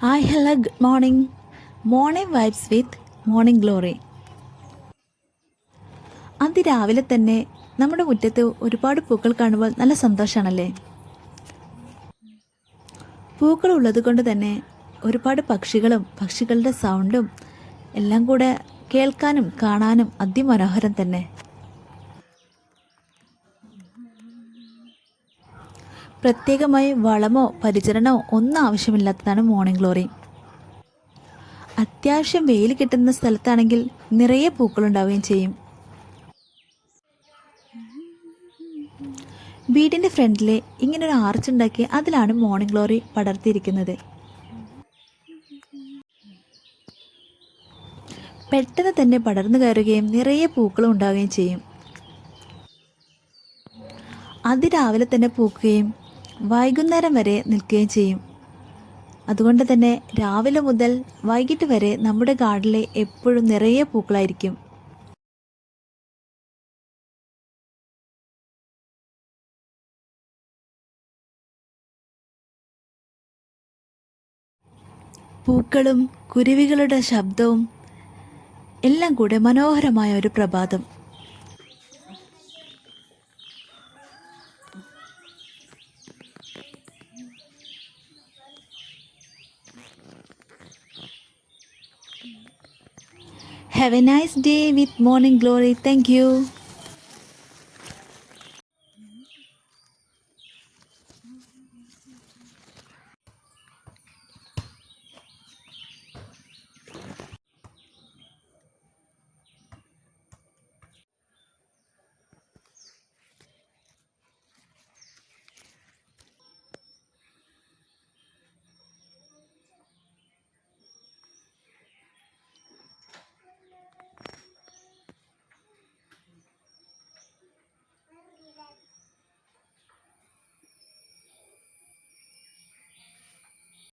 Hi hello good morning. Morning vibes with morning glory. അതിരാവിലെ തന്നെ നമ്മുടെ മുറ്റത്ത് ഒരുപാട് പൂക്കൾ കാണുമ്പോൾ നല്ല സന്തോഷമാണല്ലേ. പൂക്കൾ ഉള്ളത് കൊണ്ട് തന്നെ ഒരുപാട് പക്ഷികളും പക്ഷികളുടെ സൗണ്ടും എല്ലാം കൂടെ കേൾക്കാനും കാണാനും അതിമനോഹരം തന്നെ. പ്രത്യേകമായി വളമോ പരിചരണമോ ഒന്നും ആവശ്യമില്ലാത്തതാണ് മോർണിംഗ് ഗ്ലോറി. അത്യാവശ്യം വെയിൽ കിട്ടുന്ന സ്ഥലത്താണെങ്കിൽ നിറയെ പൂക്കളുണ്ടാവുകയും ചെയ്യും. വീടിൻ്റെ ഫ്രണ്ടിൽ ഇങ്ങനൊരു ആർച്ച് ഉണ്ടാക്കി അതിലാണ് മോർണിംഗ് ഗ്ലോറി പടർത്തിയിരിക്കുന്നത്. പെട്ടെന്ന് തന്നെ പടർന്നു കയറുകയും നിറയെ പൂക്കളും ഉണ്ടാവുകയും ചെയ്യും. അതിരാവിലെ തന്നെ പൂക്കുകയും വൈകുന്നേരം വരെ നിൽക്കുകയും ചെയ്യും. അതുകൊണ്ട് തന്നെ രാവിലെ മുതൽ വൈകിട്ട് വരെ നമ്മുടെ ഗാർഡനിൽ എപ്പോഴും നിറയെ പൂക്കളായിരിക്കും. പൂക്കളും കുരുവികളുടെ ശബ്ദവും എല്ലാം കൂടെ മനോഹരമായ ഒരു പ്രഭാതം. Have a nice day with Morning Glory. Thank you.